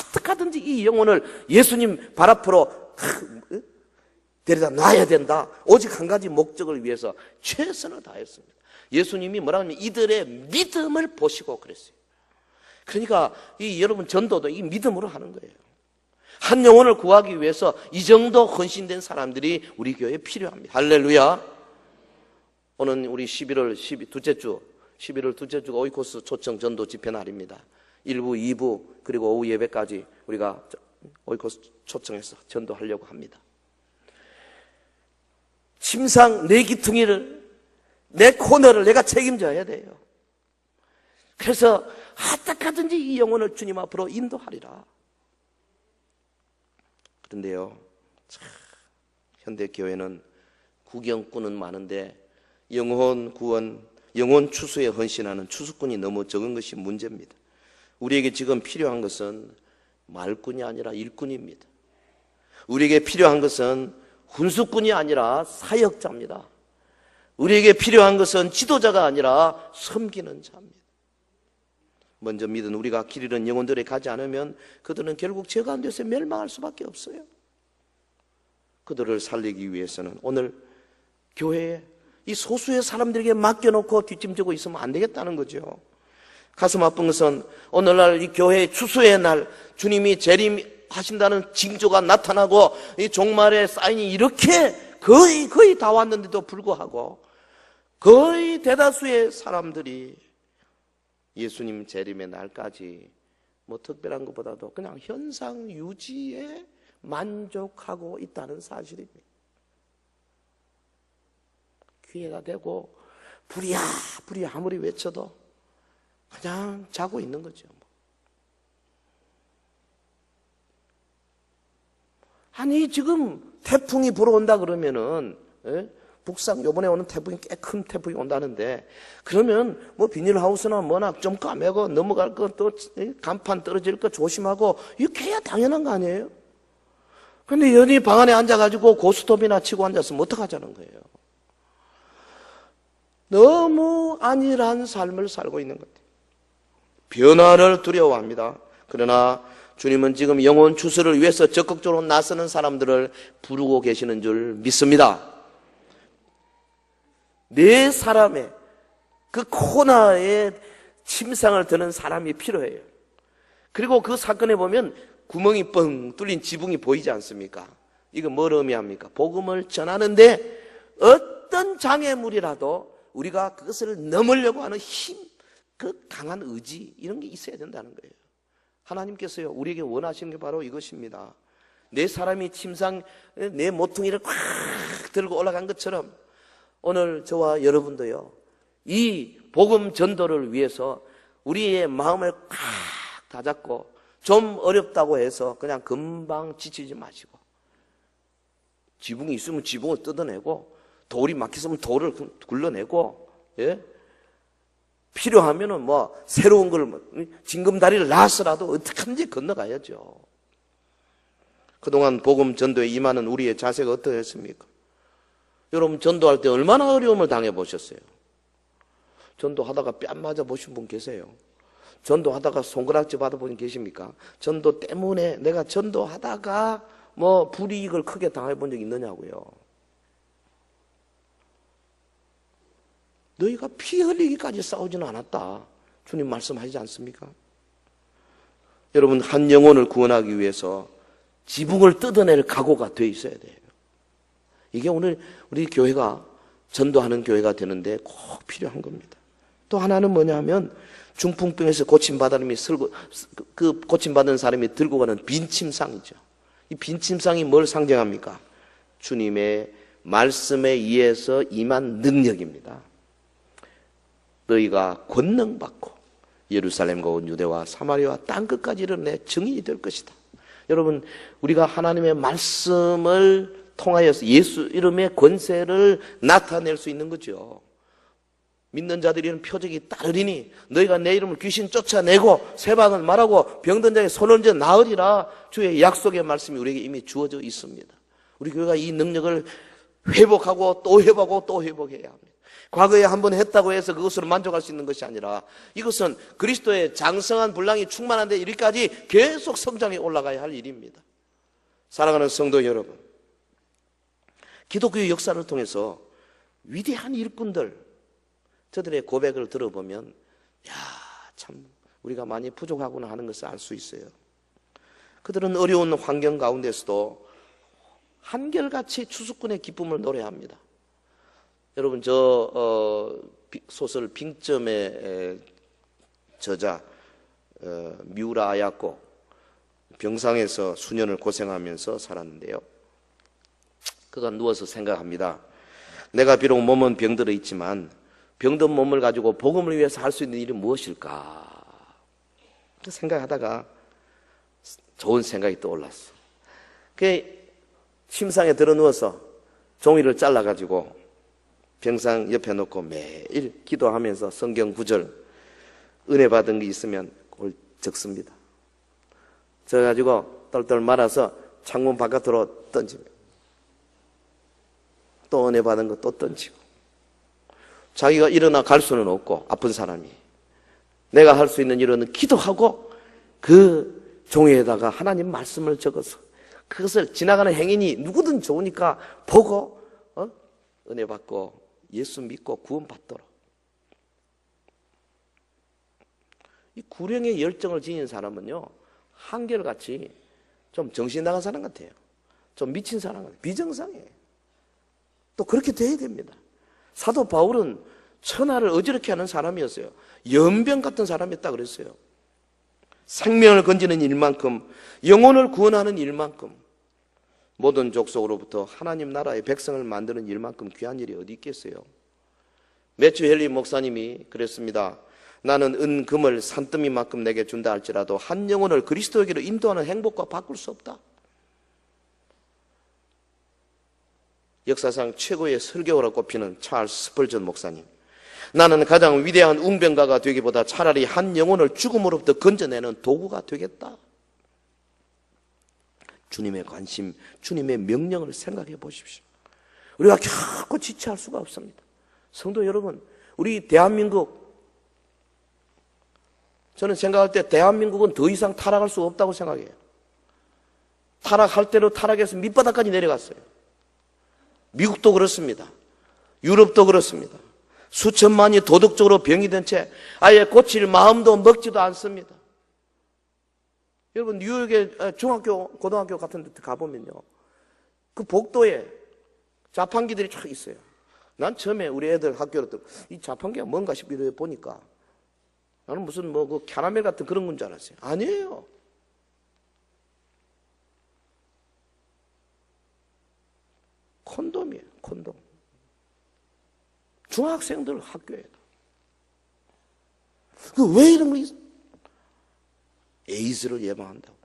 어떻게든지 이 영혼을 예수님 발 앞으로 데려다 놔야 된다. 오직 한 가지 목적을 위해서 최선을 다했습니다. 예수님이 뭐라고 하면 이들의 믿음을 보시고 그랬어요. 그러니까 이 여러분 전도도 이 믿음으로 하는 거예요. 한 영혼을 구하기 위해서 이 정도 헌신된 사람들이 우리 교회에 필요합니다. 할렐루야. 오늘 우리 11월 둘째 주가 오이코스 초청 전도 집회 날입니다. 1부, 2부 그리고 오후 예배까지 우리가 오이코스 초청해서 전도하려고 합니다. 침상 내 기퉁이를 내 코너를 내가 책임져야 돼요. 그래서 어떻게든지 이 영혼을 주님 앞으로 인도하리라. 그런데요, 현대교회는 구경꾼은 많은데 영혼 구원, 영혼 추수에 헌신하는 추수꾼이 너무 적은 것이 문제입니다. 우리에게 지금 필요한 것은 말꾼이 아니라 일꾼입니다. 우리에게 필요한 것은 훈수꾼이 아니라 사역자입니다. 우리에게 필요한 것은 지도자가 아니라 섬기는 자입니다. 먼저 믿은 우리가 길 잃은 영혼들에 가지 않으면 그들은 결국 죄 가운데서 멸망할 수밖에 없어요. 그들을 살리기 위해서는 오늘 교회에 이 소수의 사람들에게 맡겨놓고 뒷짐지고 있으면 안 되겠다는 거죠. 가슴 아픈 것은 오늘날 이 교회의 추수의 날 주님이 재림하신다는 징조가 나타나고 이 종말의 사인이 이렇게 거의 다 왔는데도 불구하고 거의 대다수의 사람들이 예수님 재림의 날까지 뭐 특별한 것보다도 그냥 현상 유지에 만족하고 있다는 사실입니다. 기회가 되고 부랴 아무리 외쳐도 그냥 자고 있는 거죠. 아니 지금 태풍이 불어온다 그러면은 북상 요번에 오는 태풍이 꽤 큰 태풍이 온다는데 그러면 뭐 비닐하우스나 뭐나 좀 까매고 넘어갈 거 또 간판 떨어질 거 조심하고 이렇게 해야 당연한 거 아니에요? 근데 여전히 방 안에 앉아가지고 고스톱이나 치고 앉았으면 어떡하자는 거예요? 너무 안일한 삶을 살고 있는 것 같아요. 변화를 두려워합니다. 그러나 주님은 지금 영혼 추수를 위해서 적극적으로 나서는 사람들을 부르고 계시는 줄 믿습니다. 네 사람의 그 코너에 침상을 드는 사람이 필요해요. 그리고 그 사건에 보면 구멍이 뻥 뚫린 지붕이 보이지 않습니까? 이거 뭘 의미합니까? 복음을 전하는데 어떤 장애물이라도 우리가 그것을 넘으려고 하는 힘, 그 강한 의지 이런 게 있어야 된다는 거예요. 하나님께서요 우리에게 원하시는 게 바로 이것입니다. 내 사람이 침상 내 모퉁이를 꽉 들고 올라간 것처럼 오늘 저와 여러분도요 이 복음 전도를 위해서 우리의 마음을 꽉 다잡고 좀 어렵다고 해서 그냥 금방 지치지 마시고 지붕이 있으면 지붕을 뜯어내고 돌이 막혔으면 돌을 굴러내고 예? 필요하면은 뭐 새로운 걸 징검다리를 놨으라도 어떡하든지 건너가야죠. 그동안 복음 전도에 임하는 우리의 자세가 어떠했습니까? 여러분 전도할 때 얼마나 어려움을 당해보셨어요? 전도하다가 뺨 맞아 보신 분 계세요? 전도하다가 손가락질 받아본 분 계십니까? 전도 때문에 내가 전도하다가 뭐 불이익을 크게 당해본 적 있느냐고요. 너희가 피 흘리기까지 싸우지는 않았다. 주님 말씀하시지 않습니까? 여러분 한 영혼을 구원하기 위해서 지붕을 뜯어낼 각오가 돼 있어야 돼요. 이게 오늘 우리 교회가 전도하는 교회가 되는데 꼭 필요한 겁니다. 또 하나는 뭐냐면 중풍병에서 고침받은 사람이 그 고침받은 사람이 들고 가는 빈침상이죠. 이 빈침상이 뭘 상징합니까? 주님의 말씀에 의해서 임한 능력입니다. 너희가 권능받고 예루살렘과 온 유대와 사마리아와 땅끝까지 이르내 증인이 될 것이다. 여러분 우리가 하나님의 말씀을 통하여서 예수 이름의 권세를 나타낼 수 있는 거죠. 믿는 자들이는 표적이 따르리니 너희가 내 이름을 귀신 쫓아내고 세방을 말하고 병든 자에게 손을 얹어 나으리라. 주의 약속의 말씀이 우리에게 이미 주어져 있습니다. 우리 교회가 이 능력을 회복하고 또 회복하고 또 회복해야 합니다. 과거에 한번 했다고 해서 그것으로 만족할 수 있는 것이 아니라 이것은 그리스도의 장성한 분량이 충만한데 이리까지 계속 성장해 올라가야 할 일입니다. 사랑하는 성도 여러분, 기독교의 역사를 통해서 위대한 일꾼들 저들의 고백을 들어보면 참 우리가 많이 부족하구나 하는 것을 알 수 있어요. 그들은 어려운 환경 가운데서도 한결같이 추수꾼의 기쁨을 노래합니다. 여러분 소설 빙점의 저자 미우라 아야코 병상에서 수년을 고생하면서 살았는데요. 그가 누워서 생각합니다. 내가 비록 몸은 병들어 있지만 병든 몸을 가지고 복음을 위해서 할 수 있는 일이 무엇일까? 생각하다가 좋은 생각이 떠올랐어. 그 침상에 들어 누워서 종이를 잘라가지고 병상 옆에 놓고 매일 기도하면서 성경 구절 은혜 받은 게 있으면 그걸 적습니다. 적어가지고 똘똘 말아서 창문 바깥으로 던집니다. 또 은혜 받은 거 또 던지고. 자기가 일어나 갈 수는 없고 아픈 사람이 내가 할 수 있는 일은 기도하고 그 종이에다가 하나님 말씀을 적어서 그것을 지나가는 행인이 누구든 좋으니까 보고 은혜 받고 예수 믿고 구원받도록. 이 구령의 열정을 지닌 사람은요 한결같이 좀 정신 나간 사람 같아요. 좀 미친 사람 같아요. 비정상이에요. 또 그렇게 돼야 됩니다. 사도 바울은 천하를 어지럽게 하는 사람이었어요. 연병 같은 사람이었다 그랬어요. 생명을 건지는 일만큼 영혼을 구원하는 일만큼 모든 족속으로부터 하나님 나라의 백성을 만드는 일만큼 귀한 일이 어디 있겠어요. 매튜 헨리 목사님이 그랬습니다. 나는 은, 금을 산더미만큼 내게 준다 할지라도 한 영혼을 그리스도에게로 인도하는 행복과 바꿀 수 없다. 역사상 최고의 설교로 꼽히는 찰스 스펄전 목사님. 나는 가장 위대한 웅변가가 되기보다 차라리 한 영혼을 죽음으로부터 건져내는 도구가 되겠다. 주님의 관심, 주님의 명령을 생각해 보십시오. 우리가 결코 지체할 수가 없습니다. 성도 여러분, 우리 대한민국, 저는 생각할 때 대한민국은 더 이상 타락할 수 없다고 생각해요. 타락할 대로 타락해서 밑바닥까지 내려갔어요. 미국도 그렇습니다. 유럽도 그렇습니다. 수천만이 도덕적으로 병이 든 채 아예 고칠 마음도 먹지도 않습니다. 여러분 뉴욕의 중학교, 고등학교 같은 데 가보면요. 그 복도에 자판기들이 쫙 있어요. 난 처음에 우리 애들 학교로 이 자판기가 뭔가 싶기도 해 보니까 나는 무슨 뭐 그 캐러멜 같은 그런 건 줄 알았어요. 아니에요. 콘돔이에요. 콘돔. 중학생들 학교에. 왜 이런 거 있어? 에이즈를 예방한다고.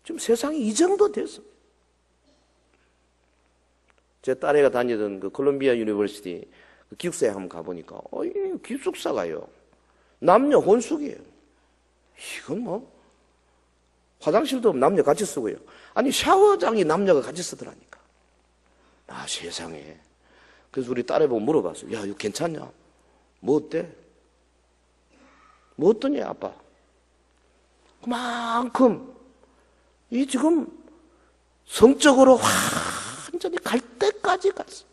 지금 세상이 이 정도 됐습니다. 제 딸애가 다니던 그 콜롬비아 유니버시티 기숙사에 한번 가보니까 이 기숙사가요 남녀 혼숙이에요. 이건 뭐 화장실도 남녀 같이 쓰고요. 아니 샤워장이 남녀가 같이 쓰더라니까. 아 세상에. 그래서 우리 딸애 보고 물어봤어요. 야 이거 괜찮냐? 뭐 어때? 뭐 어떠냐 아빠? 그만큼 이 지금 성적으로 완전히 갈 때까지 갔어.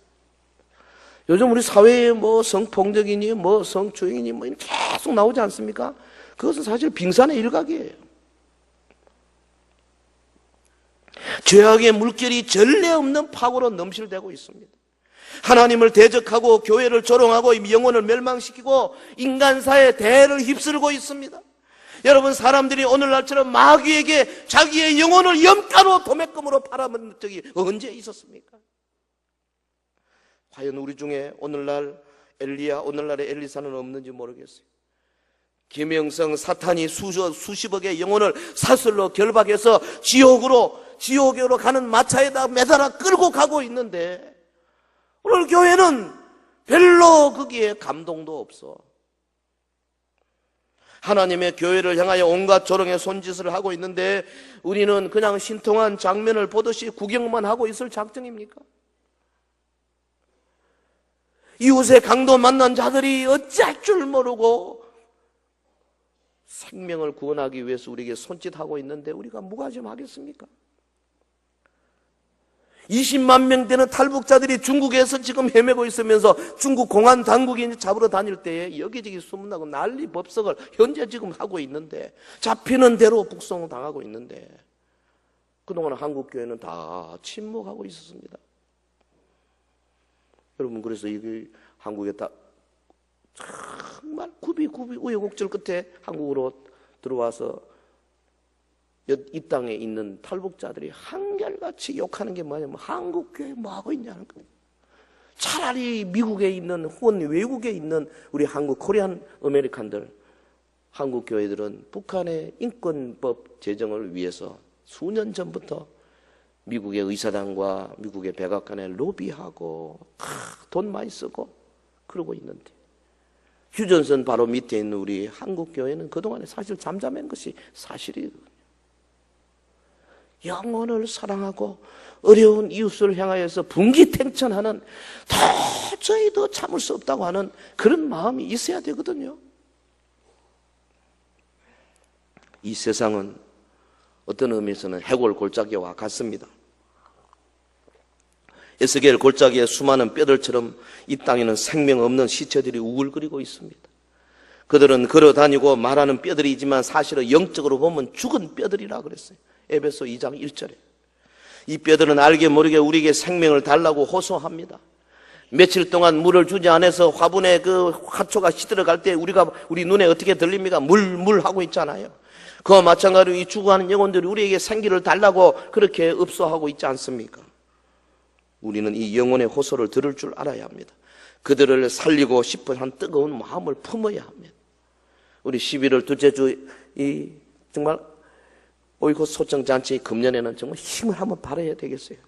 요즘 우리 사회에 뭐 성폭력이니 뭐 성추행이니 뭐 계속 나오지 않습니까? 그것은 사실 빙산의 일각이에요. 죄악의 물결이 전례 없는 파고로 넘실대고 있습니다. 하나님을 대적하고 교회를 조롱하고 영혼을 멸망시키고 인간사의 대를 휩쓸고 있습니다. 여러분 사람들이 오늘날처럼 마귀에게 자기의 영혼을 염가로 도매금으로 팔아먹는 적이 언제 있었습니까? 과연 우리 중에 오늘날의 엘리사는 없는지 모르겠어요. 김영성 사탄이 수십억의 영혼을 사슬로 결박해서 지옥으로 가는 마차에다 매달아 끌고 가고 있는데 오늘 교회는 별로 거기에 감동도 없어. 하나님의 교회를 향하여 온갖 조롱의 손짓을 하고 있는데 우리는 그냥 신통한 장면을 보듯이 구경만 하고 있을 작정입니까? 이웃의 강도 만난 자들이 어찌할 줄 모르고 생명을 구원하기 위해서 우리에게 손짓하고 있는데 우리가 무관심하겠습니까? 20만 명 되는 탈북자들이 중국에서 지금 헤매고 있으면서 중국 공안 당국이 잡으러 다닐 때에 여기저기 소문나고 난리 법석을 현재 지금 하고 있는데 잡히는 대로 북송당하고 있는데 그동안 한국교회는 다 침묵하고 있었습니다. 여러분 그래서 이게 한국에 다 정말 굽이 우여곡절 끝에 한국으로 들어와서 이 땅에 있는 탈북자들이 한결같이 욕하는 게 뭐냐면 한국교회 뭐하고 있냐는 거예요. 차라리 미국에 있는 혹은 외국에 있는 우리 한국 코리안 아메리칸들 한국교회들은 북한의 인권법 제정을 위해서 수년 전부터 미국의 의사당과 미국의 백악관에 로비하고 돈 많이 쓰고 그러고 있는데 휴전선 바로 밑에 있는 우리 한국교회는 그동안에 사실 잠잠한 것이 사실이거든요. 영혼을 사랑하고 어려운 이웃을 향하여서 분기탱천하는 도저히 더 참을 수 없다고 하는 그런 마음이 있어야 되거든요. 이 세상은 어떤 의미에서는 해골 골짜기와 같습니다. 에스겔 골짜기에 수많은 뼈들처럼 이 땅에는 생명 없는 시체들이 우글거리고 있습니다. 그들은 걸어다니고 말하는 뼈들이지만 사실은 영적으로 보면 죽은 뼈들이라 그랬어요. 에베소 2장 1절에. 이 뼈들은 알게 모르게 우리에게 생명을 달라고 호소합니다. 며칠 동안 물을 주지 않아서 화분에 그 화초가 시들어갈 때 우리 눈에 어떻게 들립니까? 물 하고 있잖아요. 그와 마찬가지로 이 죽어가는 영혼들이 우리에게 생기를 달라고 그렇게 읍소하고 있지 않습니까? 우리는 이 영혼의 호소를 들을 줄 알아야 합니다. 그들을 살리고 싶은 한 뜨거운 마음을 품어야 합니다. 우리 11월 둘째 주 정말 오이콧 소정잔치 금년에는 정말 힘을 한번 발휘해야 되겠어요.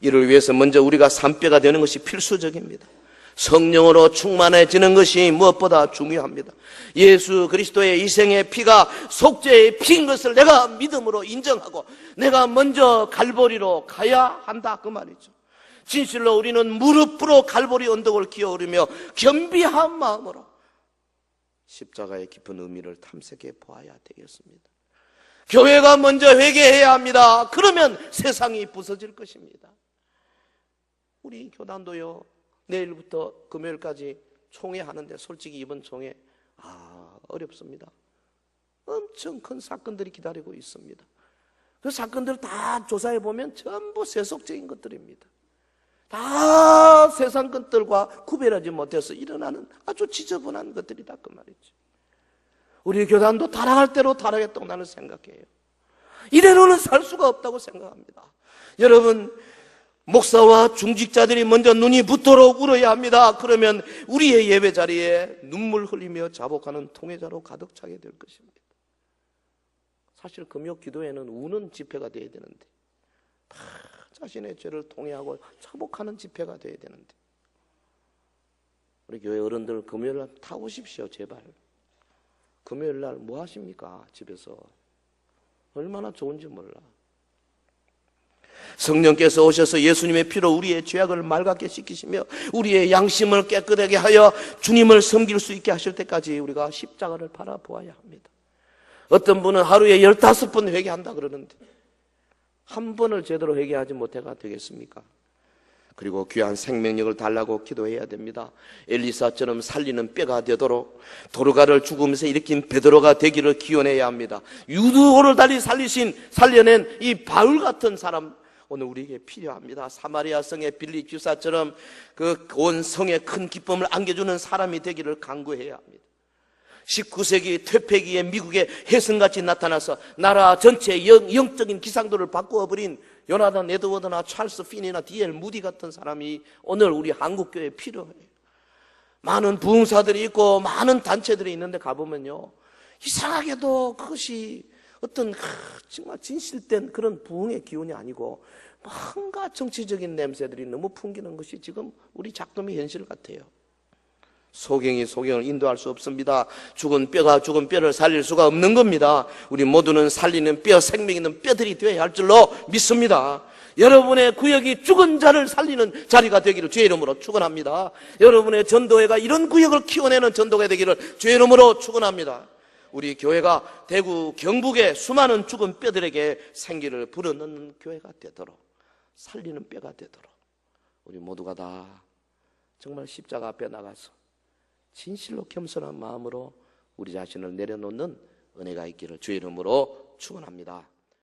이를 위해서 먼저 우리가 산뼈가 되는 것이 필수적입니다. 성령으로 충만해지는 것이 무엇보다 중요합니다. 예수 그리스도의 희생의 피가 속죄의 피인 것을 내가 믿음으로 인정하고 내가 먼저 갈보리로 가야 한다 그 말이죠. 진실로 우리는 무릎으로 갈보리 언덕을 기어오르며 겸비한 마음으로 십자가의 깊은 의미를 탐색해 보아야 되겠습니다. 교회가 먼저 회개해야 합니다. 그러면 세상이 부서질 것입니다. 우리 교단도요, 내일부터 금요일까지 총회 하는데 솔직히 이번 총회 어렵습니다. 엄청 큰 사건들이 기다리고 있습니다. 그 사건들 다 조사해 보면 전부 세속적인 것들입니다. 다 세상 것들과 구별하지 못해서 일어나는 아주 지저분한 것들이다 그 말이죠. 우리 교단도 타락할 대로 타락했다고 나는 생각해요. 이대로는 살 수가 없다고 생각합니다. 여러분, 목사와 중직자들이 먼저 눈이 붓도록 울어야 합니다. 그러면 우리의 예배 자리에 눈물 흘리며 자복하는 통회자로 가득 차게 될 것입니다. 사실 금요 기도회는 우는 집회가 돼야 되는데, 다 자신의 죄를 통회하고 차복하는 집회가 돼야 되는데, 우리 교회 어른들 금요일 날 다 오십시오. 제발. 금요일 날 뭐 하십니까? 집에서. 얼마나 좋은지 몰라. 성령께서 오셔서 예수님의 피로 우리의 죄악을 맑게 씻기시며 우리의 양심을 깨끗하게 하여 주님을 섬길 수 있게 하실 때까지 우리가 십자가를 바라보아야 합니다. 어떤 분은 하루에 15번 회개한다 그러는데 한 번을 제대로 회개하지 못해가 되겠습니까? 그리고 귀한 생명력을 달라고 기도해야 됩니다. 엘리사처럼 살리는 뼈가 되도록 도르가를 죽으면서 일으킨 베드로가 되기를 기원해야 합니다. 유두호를 달리 살려낸 이 바울 같은 사람 오늘 우리에게 필요합니다. 사마리아 성의 빌립 집사처럼 그 온 성에 큰 기쁨을 안겨주는 사람이 되기를 간구해야 합니다. 19세기 퇴폐기에 미국의 혜성같이 나타나서 나라 전체의 영적인 기상도를 바꾸어버린 요나단 에드워드나 찰스 피니나 D.L. 무디 같은 사람이 오늘 우리 한국교회에 필요해요. 많은 부흥사들이 있고 많은 단체들이 있는데 가보면요, 이상하게도 그것이 어떤 정말 진실된 그런 부흥의 기운이 아니고 뭔가 정치적인 냄새들이 너무 풍기는 것이 지금 우리 작동의 현실 같아요. 소경이 소경을 인도할 수 없습니다. 죽은 뼈가 죽은 뼈를 살릴 수가 없는 겁니다. 우리 모두는 살리는 뼈, 생명 있는 뼈들이 되어야 할 줄로 믿습니다. 여러분의 구역이 죽은 자를 살리는 자리가 되기를 주의 이름으로 축원합니다. 여러분의 전도회가 이런 구역을 키워내는 전도가 되기를 주의 이름으로 축원합니다. 우리 교회가 대구 경북의 수많은 죽은 뼈들에게 생기를 불어넣는 교회가 되도록, 살리는 뼈가 되도록 우리 모두가 다 정말 십자가 앞에 나가서 진실로 겸손한 마음으로 우리 자신을 내려놓는 은혜가 있기를 주의 이름으로 축원합니다.